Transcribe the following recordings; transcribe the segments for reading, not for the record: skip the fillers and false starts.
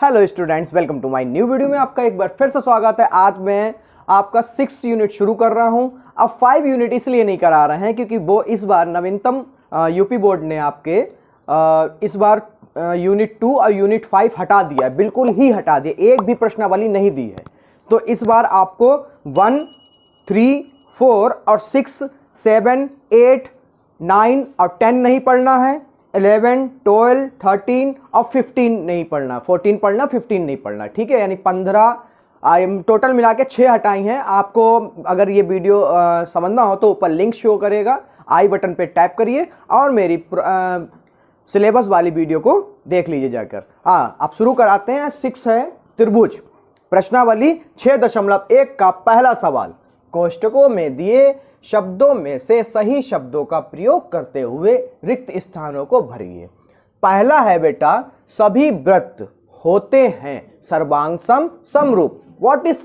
Hello students, welcome to my new video में आपका एक बार फिर से स्वागत है। आज मैं आपका 6 यूनिट शुरू कर रहा हूं। अब 5 यूनिट इसलिए नहीं करा रहे हैं क्योंकि वो इस बार नवीनतम यूपी बोर्ड ने आपके इस बार यूनिट 2 और यूनिट 5 हटा दिया है, बिल्कुल ही हटा दिया, एक भी प्रश्नावली नहीं दी है। तो इस बार आपको 1, 3, 4 और 6, 7, 8, 9 और 10 नहीं पढ़ना है, 11, 12, 13 और 15 नहीं पढ़ना, 14 पढ़ना, 15 नहीं पढ़ना, ठीक है। यानी 15 टोटल मिला के 6 हटाई हैं। आपको अगर ये वीडियो समझना हो तो ऊपर लिंक शो करेगा, आई बटन पे टैप करिए और मेरी सिलेबस वाली वीडियो को देख लीजिए जाकर। हाँ, आप शुरू कराते हैं। 6 है त्रिभुज, प्रश्नावली 6.1 का पहला सवाल। कोष्टकों में दिए शब्दों में से सही शब्दों का प्रयोग करते हुए रिक्त स्थानों को भरिए। पहला है बेटा, सभी वृत्त होते हैं सर्वांगसम समरूप। व्हाट इज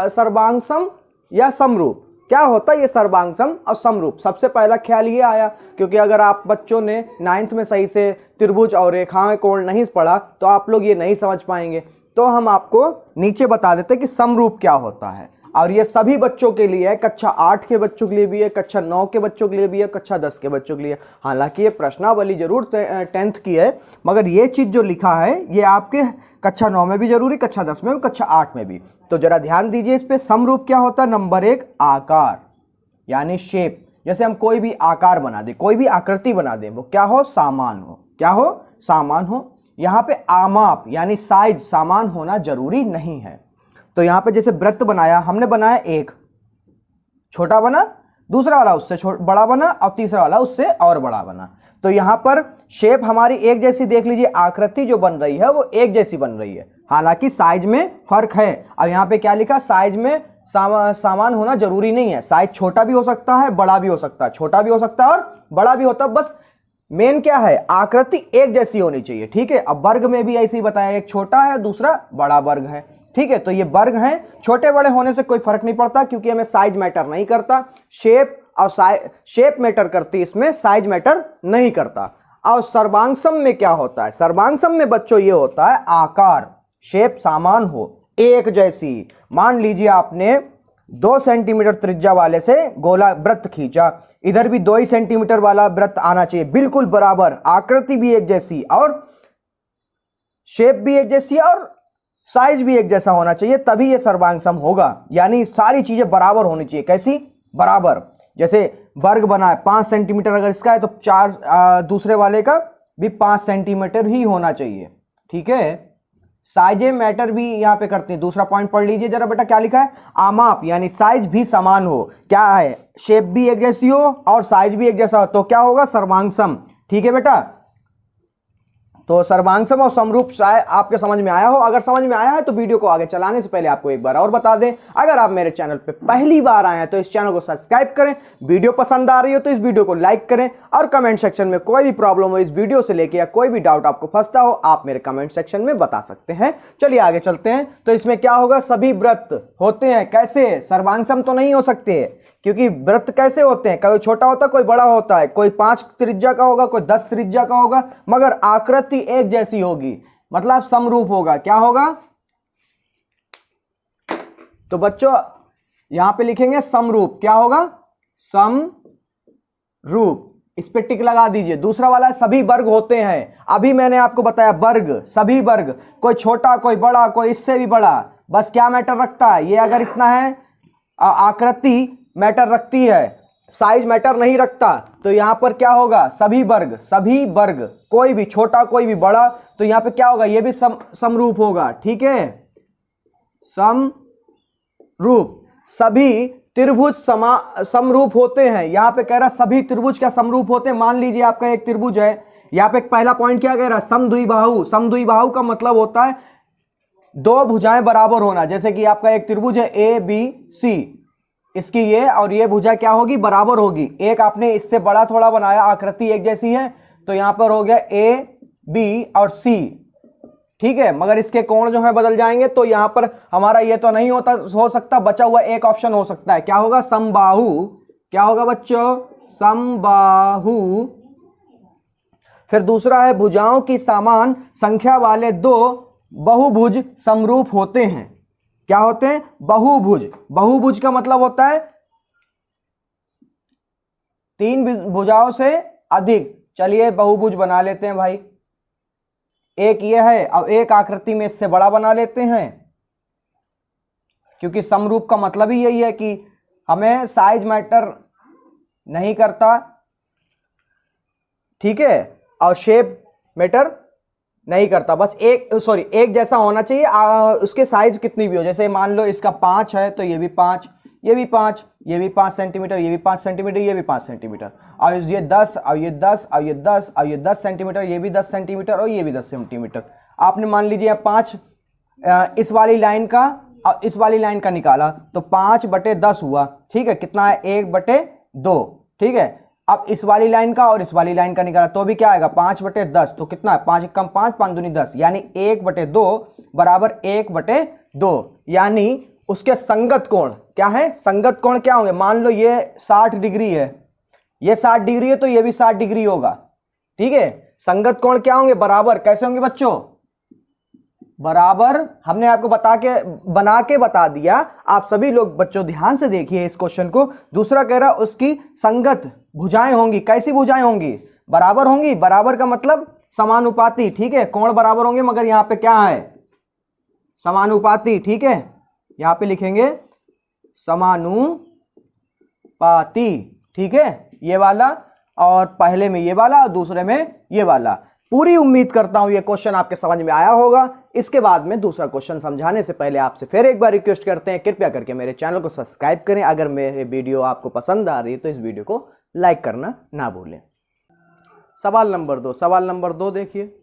सर्वांगसम या समरूप? क्या होता है ये सर्वांगसम और समरूप? सबसे पहला ख्याल ये आया क्योंकि अगर आप बच्चों ने 9th में सही से त्रिभुज और रेखाएं कोण नहीं पढ़ा तो आप लोग ये नहीं समझ पाएंगे। तो हम आपको नीचे बता देते हैं कि समरूप क्या होता है, और ये सभी बच्चों के लिए है। कक्षा 8 के बच्चों के लिए भी है, कक्षा 9 के बच्चों के लिए भी है, कक्षा 10 के बच्चों के लिए। हालांकि ये प्रश्नावली जरूर 10th की है, मगर ये चीज जो लिखा है ये आपके कक्षा 9 में भी जरूरी, कक्षा 10 में भी, कक्षा 8 में भी। तो जरा ध्यान दीजिए इस पे। समरूप क्या होता है? नंबर 1 आकार यानी शेप। जैसे हम कोई भी आकार बना दे, कोई भी आकृति बना दे, वो क्या हो? समान हो। क्या हो? समान हो। यहाँ पे आमाप यानी साइज, समान होना जरूरी नहीं है। तो यहां पे जैसे वृत्त बनाया, हमने बनाया एक, छोटा बना, दूसरा वाला उससे बड़ा बना और तीसरा वाला उससे और बड़ा बना। तो यहां पर शेप हमारी एक जैसी, देख लीजिए आकृति जो बन रही है वो एक जैसी बन रही है, हालांकि साइज में फर्क है। अब यहां पे क्या लिखा? साइज में समान होना जरूरी नहीं है। साइज छोटा भी हो सकता है, बड़ा भी हो सकता है, छोटा भी हो सकता है और बड़ा भी होता है। बस मेन क्या है? आकृति एक जैसी होनी चाहिए, ठीक है। अब वर्ग में भी ऐसे ही बताया, एक छोटा है, दूसरा बड़ा वर्ग है, ठीक है। तो ये वर्ग हैं, छोटे बड़े होने से कोई फर्क नहीं पड़ता क्योंकि हमें साइज मैटर नहीं करता। शेप और शेप मैटर करती, इसमें साइज मैटर नहीं करता। और सर्वांगसम में क्या होता है? सर्वांगसम में बच्चों ये होता है आकार, शेप समान हो, एक जैसी। मान लीजिए आपने 2 सेंटीमीटर त्रिज्या वाले से गोला वृत्त खींचा, इधर भी 2 ही सेंटीमीटर वाला वृत्त आना चाहिए, बिल्कुल बराबर, आकृति भी एक जैसी और शेप भी एक जैसी और साइज भी एक जैसा होना चाहिए, तभी ये सर्वांगसम होगा। यानी सारी चीजें बराबर होनी चाहिए। कैसी? बराबर। जैसे वर्ग बना है 5 सेंटीमीटर अगर इसका है तो 4 दूसरे वाले का भी 5 सेंटीमीटर ही होना चाहिए, ठीक है। साइजे मैटर भी यहां पे करते हैं। दूसरा पॉइंट पढ़ लीजिए जरा बेटा, क्या लिखा है? आमाप यानी साइज भी समान हो। क्या है? शेप भी एक जैसी हो और साइज भी एक जैसा हो, तो क्या होगा? सर्वांगसम, ठीक है बेटा। तो सर्वांगसम और समरूप शायद आपके समझ में आया हो। अगर समझ में आया है तो वीडियो को आगे चलाने से पहले आपको एक बार और बता दें, अगर आप मेरे चैनल पे पहली बार आए हैं तो इस चैनल को सब्सक्राइब करें। वीडियो पसंद आ रही हो तो इस वीडियो को लाइक करें और कमेंट सेक्शन में कोई भी प्रॉब्लम हो इस वीडियो से लेके या कोई भी डाउट आपको फंसता हो आप मेरे कमेंट सेक्शन में बता सकते हैं। चलिए आगे चलते हैं। तो इसमें क्या होगा? सभी वृत्त होते हैं। कैसे? सर्वांगसम तो नहीं हो सकते क्योंकि वृत्त कैसे होते हैं? कोई छोटा होता है, कोई बड़ा होता है, कोई 5 त्रिज्या का होगा, कोई 10 त्रिज्या का होगा, मगर आकृति एक जैसी होगी, मतलब समरूप होगा। क्या होगा? तो बच्चों यहां पे लिखेंगे समरूप। क्या होगा? समरूप। इस पे टिक लगा दीजिए। दूसरा वाला सभी वर्ग होते हैं। अभी मैंने आपको बताया वर्ग, सभी वर्ग, कोई छोटा, कोई बड़ा, कोई इससे भी बड़ा, बस क्या मैटर रखता है? ये अगर इतना है, आकृति मैटर रखती है, साइज मैटर नहीं रखता। तो यहां पर क्या होगा? सभी वर्ग, सभी वर्ग, कोई भी छोटा कोई भी बड़ा, तो यहां पे क्या होगा? ये भी समरूप होगा, ठीक है। समरूप। सभी त्रिभुज समरूप होते हैं। यहां पे कह रहा सभी त्रिभुज क्या समरूप होते हैं? मान लीजिए आपका एक त्रिभुज है, यहां पे पहला पॉइंट क्या कह रहा है? समद्विबाहु। समद्विबाहु का मतलब होता है 2 भुजाएं बराबर होना। जैसे कि आपका एक त्रिभुज है ABC, इसकी ये और ये भुजा क्या होगी? बराबर होगी। एक आपने इससे बड़ा थोड़ा बनाया, आकृति एक जैसी है, तो यहां पर हो गया AB और C, ठीक है। मगर इसके कोण जो है बदल जाएंगे, तो यहां पर हमारा ये तो नहीं हो सकता, बचा हुआ एक ऑप्शन हो सकता है। क्या होगा? समबाहु। क्या होगा बच्चों? समबाहु। फिर दूसरा है भुजाओं की समान संख्या वाले 2 बहुभुज समरूप होते हैं। क्या होते हैं? बहुभुज। बहुभुज का मतलब होता है 3 भुजाओं से अधिक। चलिए बहुभुज बना लेते हैं भाई। एक ये है, अब एक आकृति में इससे बड़ा बना लेते हैं, क्योंकि समरूप का मतलब ही यही है कि हमें साइज मैटर नहीं करता, ठीक है, और शेप मैटर नहीं करता, बस एक जैसा होना चाहिए, उसके साइज कितनी भी हो। जैसे मान लो इसका 5 है तो ये भी 5, ये भी 5, ये भी 5 सेंटीमीटर, ये भी 5 सेंटीमीटर, ये भी 5 सेंटीमीटर, और ये 10, और ये 10, और ये 10, और ये 10 सेंटीमीटर, ये भी 10 सेंटीमीटर, और ये भी 10 सेंटीमीटर। आपने मान लीजिए 5 इस वाली लाइन का और इस वाली लाइन का निकाला तो 5/10 हुआ, ठीक है। कितना है? 1/2, ठीक है। अब इस वाली लाइन का और इस वाली लाइन का निकाला तो भी क्या आएगा? 5/10। तो कितना है? 5 कम 5, 5 दूनी 10, यानी 1/2 बराबर 1/2। यानी उसके संगत कोण क्या है? संगत कोण क्या होंगे? मान लो ये 60 डिग्री है, ये 60 डिग्री है तो ये भी 60 डिग्री होगा, ठीक है। संगत कोण क्या होंगे? बराबर। कैसे होंगे बच्चों? बराबर। हमने आपको बना के बता दिया। आप सभी लोग बच्चों ध्यान से देखिए इस क्वेश्चन को। दूसरा कह रहा उसकी संगत भुजाएं होंगी। कैसी भुजाएं होंगी? बराबर होंगी। बराबर का मतलब समानुपाती, ठीक है। कोण बराबर होंगे, मगर यहां पे क्या है? समानुपाती, ठीक है। यहां पे लिखेंगे समानुपाती, ठीक है, ये वाला, और पहले में ये वाला और दूसरे में ये वाला। पूरी उम्मीद करता हूं ये क्वेश्चन आपके समझ में आया होगा। इसके बाद में दूसरा क्वेश्चन समझाने से पहले आपसे फिर एक बार रिक्वेस्ट करते हैं, कृपया करके मेरे चैनल को सब्सक्राइब करें। अगर मेरे वीडियो आपको पसंद आ रही है तो इस वीडियो को लाइक करना ना भूलें। सवाल नंबर 2। सवाल नंबर 2 देखिए,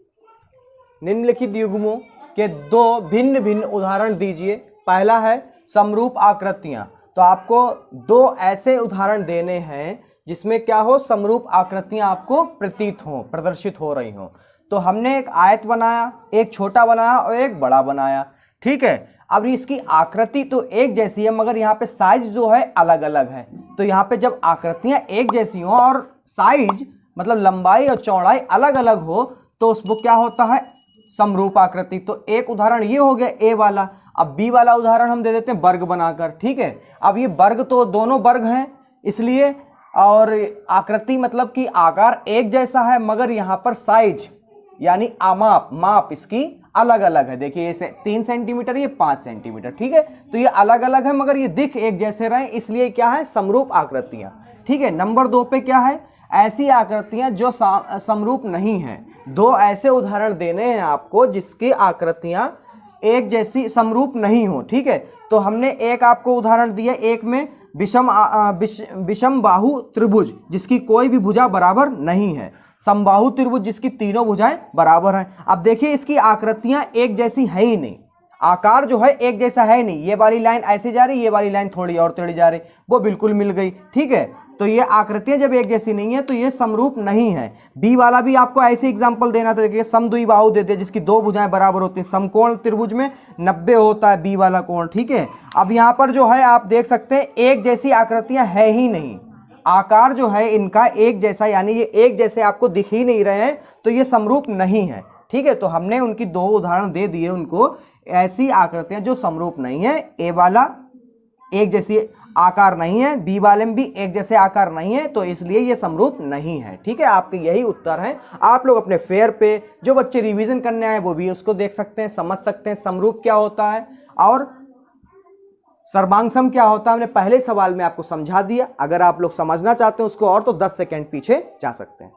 निम्नलिखित युग्मों के 2 भिन्न भिन्न उदाहरण दीजिए। पहला है समरूप आकृतियां। तो आपको 2 ऐसे उदाहरण देने हैं जिसमें क्या हो? समरूप आकृतियां आपको प्रतीत हो, प्रदर्शित हो रही हो। तो हमने एक आयत बनाया, एक छोटा बनाया और एक बड़ा बनाया, ठीक है। अब इसकी आकृति तो एक जैसी है, मगर यहाँ पे साइज जो है अलग अलग है। तो यहाँ पे जब आकृतियां एक जैसी हो और साइज मतलब लंबाई और चौड़ाई अलग अलग हो तो उसको क्या होता है? समरूप आकृति। तो एक उदाहरण ये हो गया ए वाला। अब बी वाला उदाहरण हम दे देते हैं वर्ग बनाकर, ठीक है। अब ये वर्ग तो दोनों वर्ग हैं इसलिए, और आकृति मतलब कि आकार एक जैसा है, मगर यहाँ पर साइज यानी माप इसकी अलग अलग है। देखिए ये 3 सेंटीमीटर, ये 5 सेंटीमीटर, ठीक है। तो ये अलग अलग है मगर ये दिख एक जैसे रहे, इसलिए क्या है? समरूप आकृतियां, ठीक है। नंबर 2 पे क्या है? ऐसी आकृतियां जो समरूप नहीं है। 2 ऐसे उदाहरण देने हैं आपको जिसकी आकृतियां एक जैसी समरूप नहीं हो, ठीक है। तो हमने एक आपको उदाहरण दिया, एक में विषम बाहु त्रिभुज जिसकी कोई भी भुजा बराबर नहीं है, समबाहु त्रिभुज जिसकी तीनों भुजाएं बराबर हैं। अब देखिए इसकी आकृतियां एक जैसी है ही नहीं, आकार जो है एक जैसा है नहीं। ये वाली लाइन ऐसे जा रही, ये वाली लाइन थोड़ी और टेढ़ी जा रही, वो बिल्कुल मिल गई, ठीक है। तो ये आकृतियां जब एक जैसी नहीं है तो ये समरूप नहीं है। बी वाला भी आपको ऐसे एग्जांपल देना था। देखिए समद्विबाहु दे दिया जिसकी 2 भुजाएं बराबर होती हैं। समकोण त्रिभुज में 90 होता है बी वाला कोण, ठीक है। अब यहाँ पर जो है आप देख सकते हैं एक जैसी आकृतियां है ही नहीं, आकार जो है इनका एक जैसा, यानी ये एक जैसे आपको दिख ही नहीं रहे हैं, तो ये समरूप नहीं है, ठीक है। तो हमने उनकी 2 उदाहरण दे दिए उनको, ऐसी आकृतियां जो समरूप नहीं है। ए वाला एक जैसी आकार नहीं है, बी वाले में भी एक जैसे आकार नहीं है, तो इसलिए ये समरूप नहीं है, ठीक है। आपके यही उत्तर है। आप लोग अपने फेयर पे जो बच्चे रिवीजन करने आए वो भी उसको देख सकते हैं, समझ सकते हैं समरूप क्या होता है और सर्वांगसम क्या होता है। हमने पहले सवाल में आपको समझा दिया। अगर आप लोग समझना चाहते हैं उसको और तो 10 सेकंड पीछे जा सकते हैं।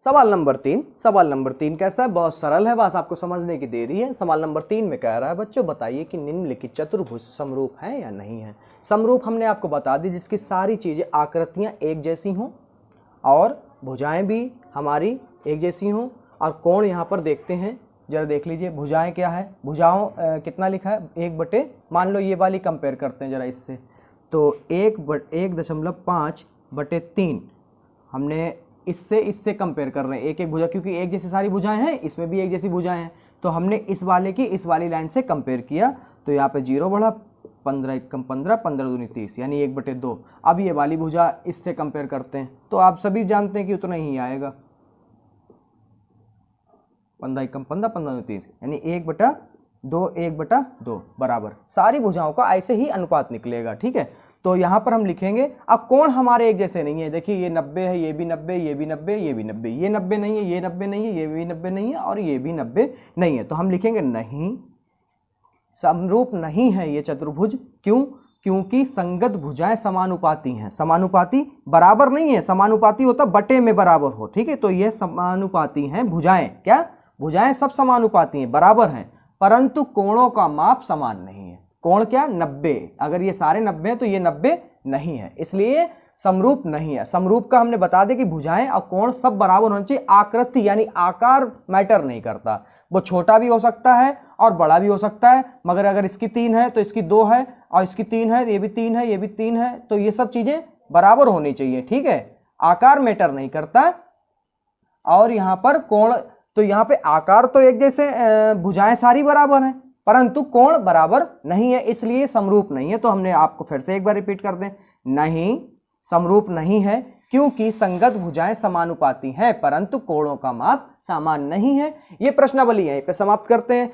सवाल नंबर 3। सवाल नंबर 3 कैसा है? बहुत सरल है, बस आपको समझने की देरी है। सवाल नंबर 3 में कह रहा है बच्चों बताइए कि निम्नलिखित चतुर्भुज समरूप है या नहीं है। समरूप हमने आपको बता दी जिसकी सारी चीजें आकृतियां एक जैसी हों और भुजाएं भी हमारी एक जैसी हों, और कोण यहाँ पर देखते हैं, जरा देख लीजिए भुजाएं क्या है। भुजाओं कितना लिखा है? 1 मान लो ये वाली कंपेयर करते हैं जरा इससे, तो 1/5/3 हमने इससे कंपेयर कर रहे हैं एक एक भुजा, क्योंकि एक जैसी सारी भुजाएं हैं, इसमें भी एक जैसी भुजाएं हैं। तो हमने इस वाले की इस वाली लाइन से कंपेयर किया, तो यहाँ पे 0 बढ़ा, 15 कम 15, 15 दूनी 30, यानी 1/2। अब ये वाली भुजा इससे कंपेयर करते हैं तो आप सभी जानते हैं कि उतना ही आएगा। 15 एकम 15, 15 दूनी 30, यानी 1/2 1/2 बराबर सारी भुजाओं का ऐसे ही अनुपात निकलेगा। ठीक है, तो यहाँ पर हम लिखेंगे। अब कोण हमारे एक जैसे नहीं है, देखिए ये 90 है, ये भी 90, ये भी 90, ये भी 90, ये 90 नहीं है, ये 90 नहीं है, ये भी 90 नहीं है और ये भी 90 नहीं है। तो हम लिखेंगे नहीं, समरूप नहीं है ये चतुर्भुज। क्यों? क्योंकि संगत भुजाएं समानुपाती हैं। समानुपाती बराबर नहीं है, समानुपाती होता बटे में बराबर हो। ठीक है, तो यह समानुपाती हैं भुजाएं। क्या? भुजाएं सब समानुपाती हैं, बराबर हैं, परंतु कोणों का माप समान नहीं है। कोण क्या? 90। अगर ये सारे 90 हैं तो ये 90 नहीं है, इसलिए समरूप नहीं है। समरूप का हमने बता दें कि भुजाएं और कोण सब बराबर होना चाहिए। आकृति यानी आकार मैटर नहीं करता, वो छोटा भी हो सकता है और बड़ा भी हो सकता है, मगर अगर इसकी 3 है तो इसकी 2 है, और इसकी 3 है, ये भी 3 है, ये भी 3 है, तो ये सब चीजें बराबर होनी चाहिए। ठीक है, आकार मैटर नहीं करता। और यहाँ पर कोण, तो यहाँ पे आकार तो एक जैसे, भुजाएं सारी बराबर हैं, परंतु कोण बराबर नहीं है, इसलिए समरूप नहीं है। तो हमने आपको फिर से एक बार रिपीट कर दें, नहीं, समरूप नहीं है, क्योंकि संगत भुजाएं समानुपाती हैं परंतु कोणों का माप समान नहीं है। ये प्रश्नावली यहीं पे समाप्त करते हैं।